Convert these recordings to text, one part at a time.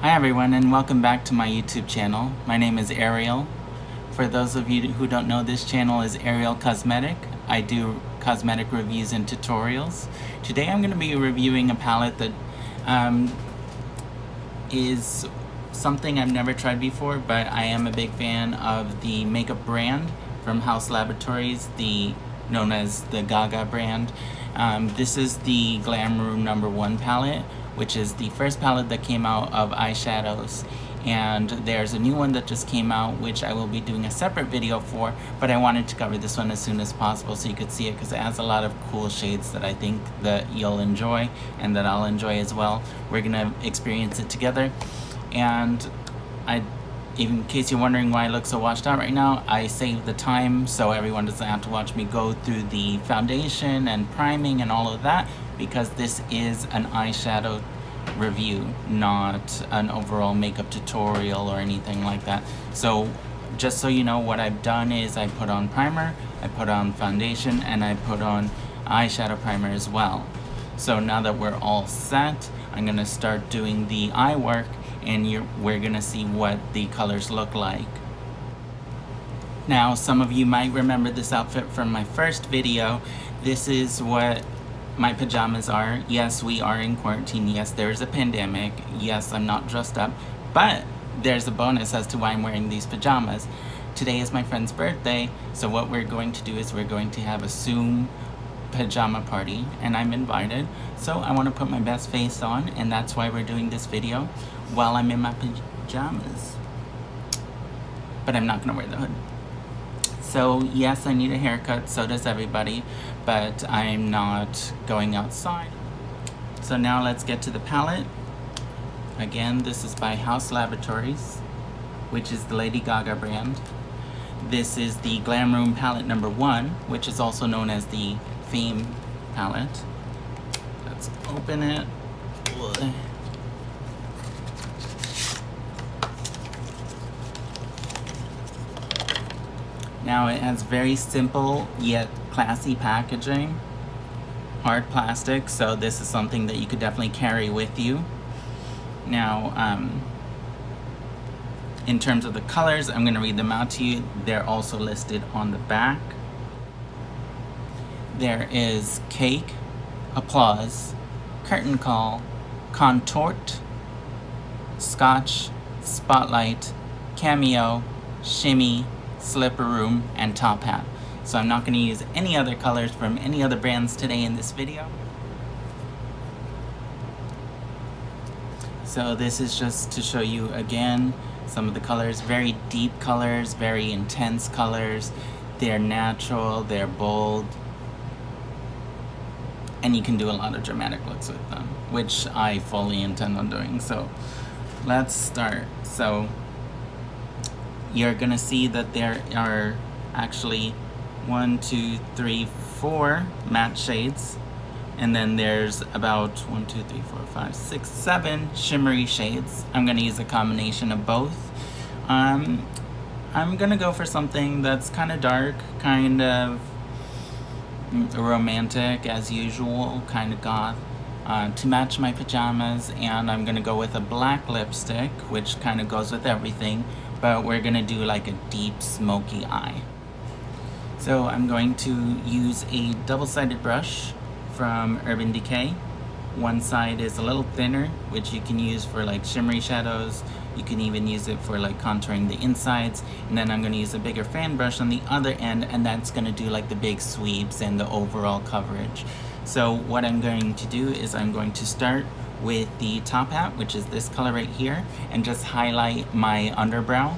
Hi everyone, and welcome back to my YouTube channel. My name is Ariel. For those of you who don't know, this channel is Ariel Cosmetic. I do cosmetic reviews and tutorials. Today I'm going to be reviewing a palette that is something I've never tried before, but I am a big fan of the makeup brand from Haus Laboratories, known as the Gaga brand. This is the Glam #1 palette, which is the first palette that came out of eyeshadows, and there's a new one that just came out which I will be doing a separate video for, but I wanted to cover this one as soon as possible so you could see it because it has a lot of cool shades that I think that you'll enjoy and that I'll enjoy as well. We're gonna experience it together, and in case you're wondering why I look so washed out right now, I saved the time so everyone doesn't have to watch me go through the foundation and priming and all of that, because this is an eyeshadow review, not an overall makeup tutorial or anything like that. So just so you know, what I've done is I put on primer, I put on foundation, and I put on eyeshadow primer as well. So now that we're all set, I'm gonna start doing the eye work, and we're gonna see what the colors look like. Now, some of you might remember this outfit from my first video. This is what my pajamas are. Yes, we are in quarantine. Yes, there's a pandemic. Yes, I'm not dressed up, but there's a bonus as to why I'm wearing these pajamas. Today is my friend's birthday, so what we're going to do is we're going to have a Zoom pajama party, and I'm invited, so I want to put my best face on, and that's why we're doing this video while I'm in my pajamas. But I'm not gonna wear the hood. So yes, I need a haircut, so does everybody, but I'm not going outside. So now let's get to the palette. Again, this is by Haus Laboratories, which is the Lady Gaga brand. This is the Glam Room palette #1, which is also known as the Fame palette. Let's open it. Now it has very simple yet classy packaging, hard plastic, so this is something that you could definitely carry with you. Now, in terms of the colors, I'm going to read them out to you. They're also listed on the back. There is Cake, Applause, Curtain Call, Contort, Scotch, Spotlight, Cameo, Shimmy, Slipper Room, and Top Hat. So I'm not going to use any other colors from any other brands today in this video. So this is just to show you again some of the colors. Very deep colors, very intense colors. They're natural, they're bold, and you can do a lot of dramatic looks with them, which I fully intend on doing. So let's start. So you're gonna see that there are actually 1, 2, 3, 4 matte shades, and then there's about 1, 2, 3, 4, 5, 6, 7 shimmery shades. I'm gonna use a combination of both. I'm gonna go for something that's kind of dark, kind of romantic as usual, kind of goth, to match my pajamas, and I'm gonna go with a black lipstick, which kind of goes with everything, but we're gonna do like a deep smoky eye. So I'm going to use a double-sided brush from Urban Decay. One side is a little thinner, which you can use for like shimmery shadows. You can even use it for like contouring the insides. And then I'm going to use a bigger fan brush on the other end, and that's going to do like the big sweeps and the overall coverage. So what I'm going to do is I'm going to start with the top hat, which is this color right here, and just highlight my underbrow.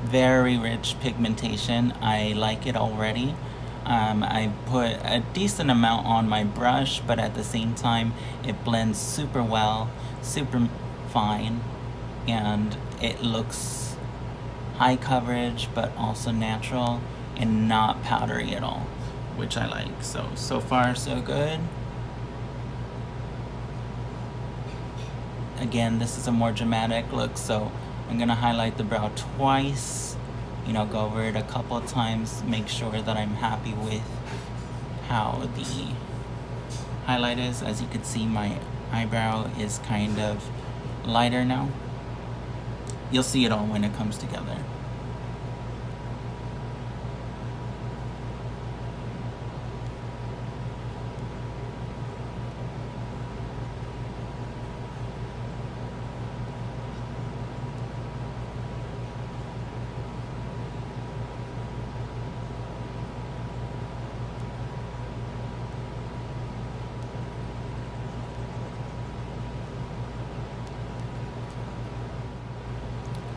Very rich pigmentation. I like it already. I put a decent amount on my brush, but at the same time it blends super well, super fine, and it looks high coverage but also natural and not powdery at all, which I like. So far so good. Again, this is a more dramatic look, so I'm gonna highlight the brow twice, go over it a couple of times, make sure that I'm happy with how the highlight is. As you can see, my eyebrow is kind of lighter now. You'll see it all when it comes together.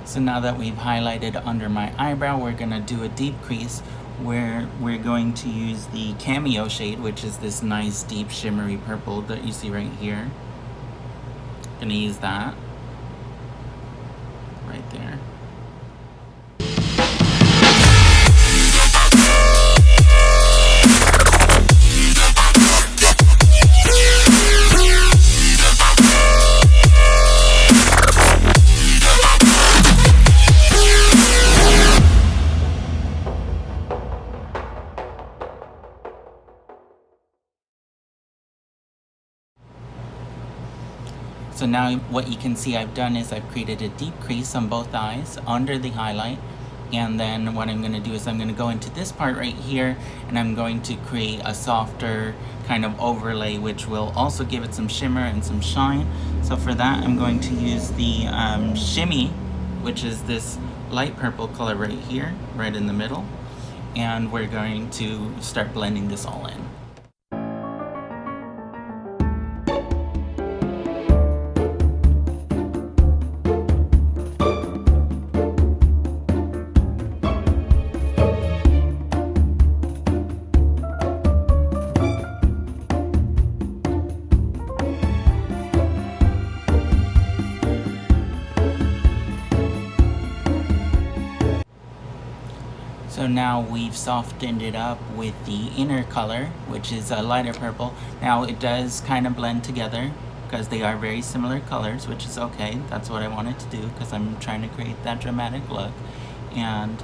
So now that we've highlighted under my eyebrow, we're gonna do a deep crease where we're going to use the Cameo shade, which is this nice deep shimmery purple that you see right here. Gonna use that right there. So now what you can see I've done is I've created a deep crease on both eyes under the highlight, and then what I'm going to do is I'm going to go into this part right here and I'm going to create a softer kind of overlay which will also give it some shimmer and some shine. So for that I'm going to use the shimmy, which is this light purple color right here, right in the middle, and we're going to start blending this all in. So now we've softened it up with the inner color, which is a lighter purple. Now it does kind of blend together because they are very similar colors, which is okay. That's what I wanted to do because I'm trying to create that dramatic look. And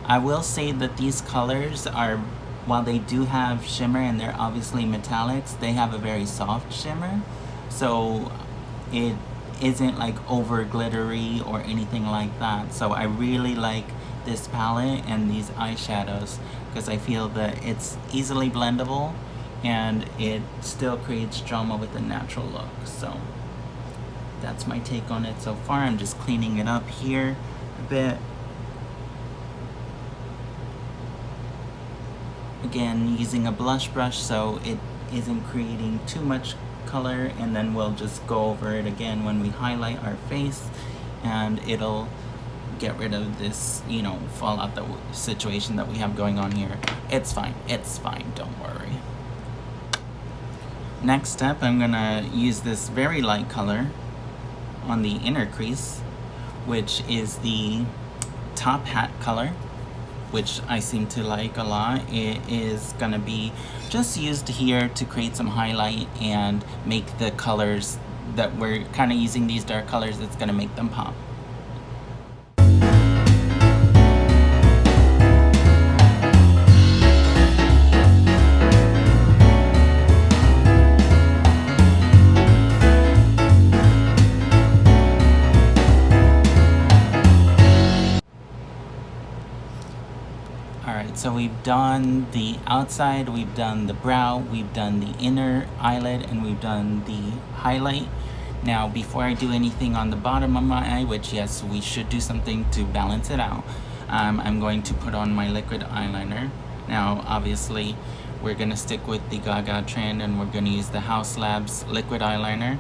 I will say that these colors are, while they do have shimmer and they're obviously metallics, they have a very soft shimmer. So it isn't like over glittery or anything like that. So I really like this palette and these eyeshadows because I feel that it's easily blendable and it still creates drama with a natural look. So that's my take on it so far. I'm just cleaning it up here a bit. Again, using a blush brush so it isn't creating too much color, and then we'll just go over it again when we highlight our face and it'll get rid of this, you know, fallout situation that we have going on here. It's fine, don't worry. Next step, I'm gonna use this very light color on the inner crease, which is the top hat color, which I seem to like a lot. It is gonna be just used here to create some highlight and make the colors that we're kind of using, these dark colors, it's gonna make them pop. Alright, so we've done the outside, we've done the brow, we've done the inner eyelid, and we've done the highlight. Now, before I do anything on the bottom of my eye, which yes, we should do something to balance it out, I'm going to put on my liquid eyeliner. Now, obviously, we're going to stick with the Gaga trend and we're going to use the Haus Labs liquid eyeliner,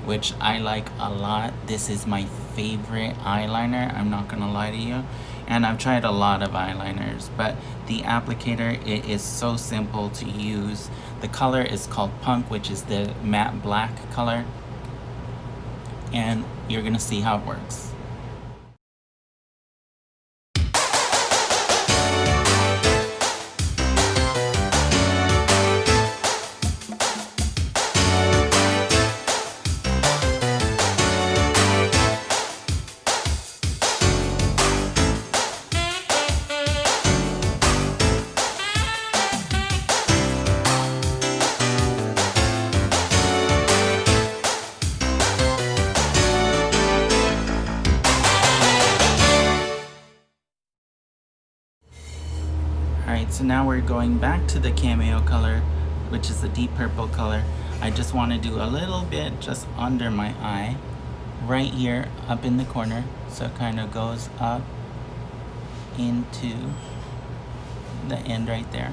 which I like a lot. This is my favorite eyeliner, I'm not going to lie to you. And I've tried a lot of eyeliners, but the applicator, it is so simple to use. The color is called Punk, which is the matte black color. And you're gonna see how it works. So now we're going back to the cameo color, which is the deep purple color. I just want to do a little bit just under my eye, right here up in the corner, so it kind of goes up into the end right there.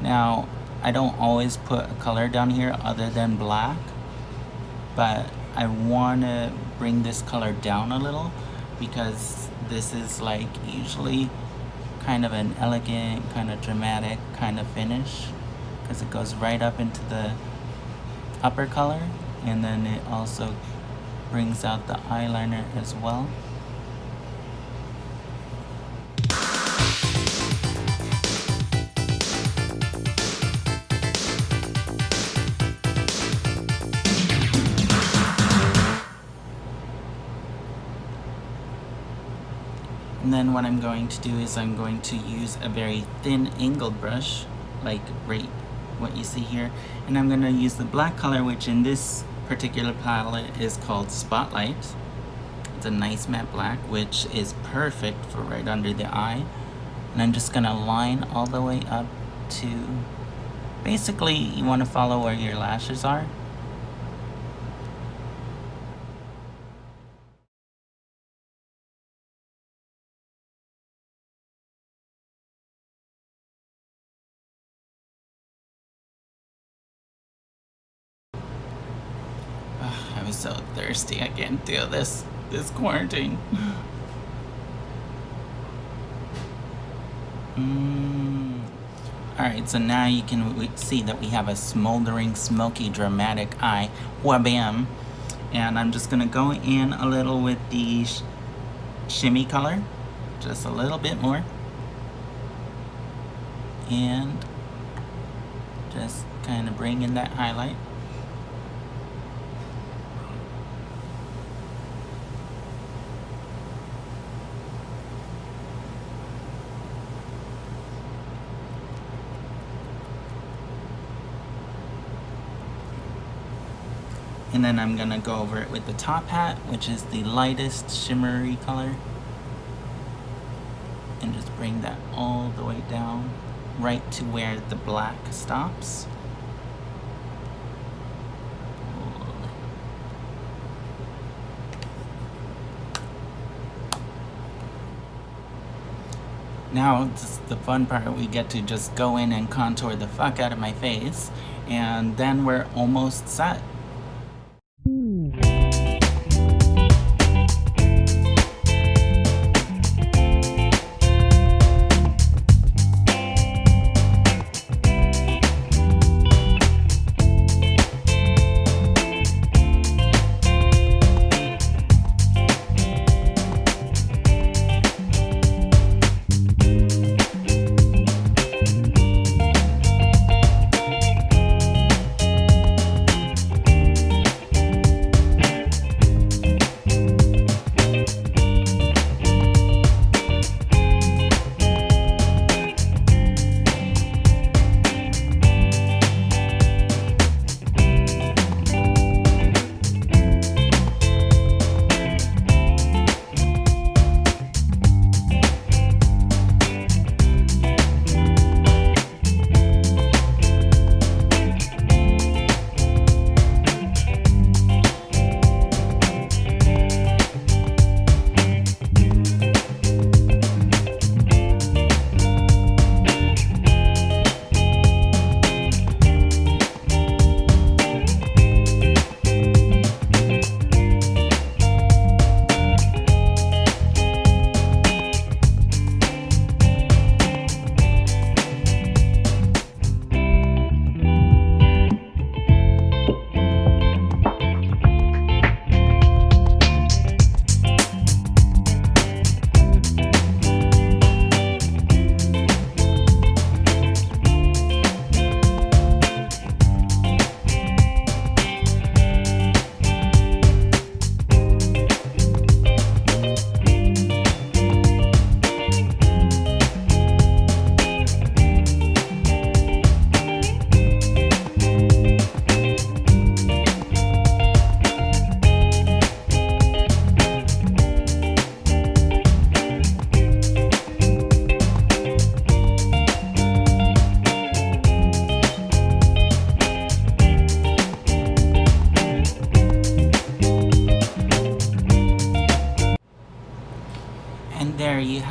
Now, I don't always put a color down here other than black, but I want to bring this color down a little because this is like usually kind of an elegant, kind of dramatic kind of finish, because it goes right up into the upper color, and then it also brings out the eyeliner as well. And then what I'm going to do is I'm going to use a very thin angled brush, like right what you see here, and I'm going to use the black color, which in this particular palette is called Spotlight. It's a nice matte black, which is perfect for right under the eye. And I'm just going to line all the way up to, basically you want to follow where your lashes are. I was so thirsty, I can't do this quarantine. Alright, so now you can see that we have a smoldering, smoky, dramatic eye. Wha-bam! And I'm just gonna go in a little with the shimmy color, just a little bit more. And just kind of bring in that highlight. And then I'm gonna go over it with the top hat, which is the lightest shimmery color. And just bring that all the way down, right to where the black stops. Now, this is the fun part. We get to just go in and contour the fuck out of my face, and then we're almost set.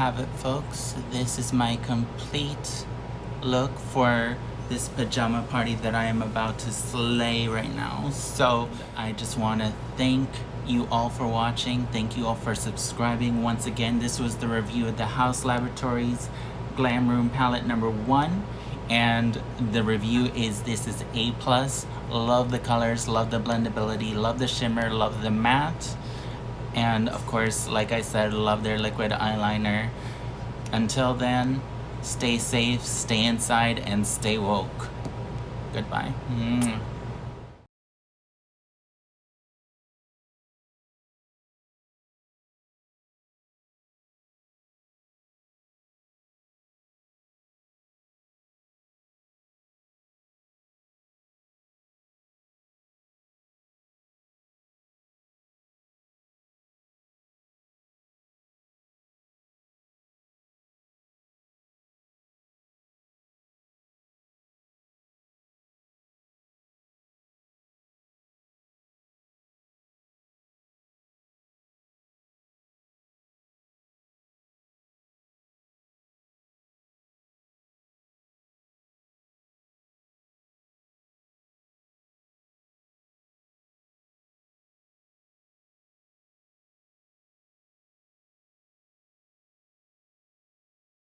have it, folks. This is my complete look for this pajama party that I am about to slay right now. So I just want to thank you all for watching. Thank you all for subscribing. Once again, this was the review of the Haus Laboratories Glam Room palette number 1. And the review is, this is A+. Love the colors, love the blendability, love the shimmer, love the matte. And of course, like I said, love their liquid eyeliner. Until then, stay safe, stay inside, and stay woke. Goodbye.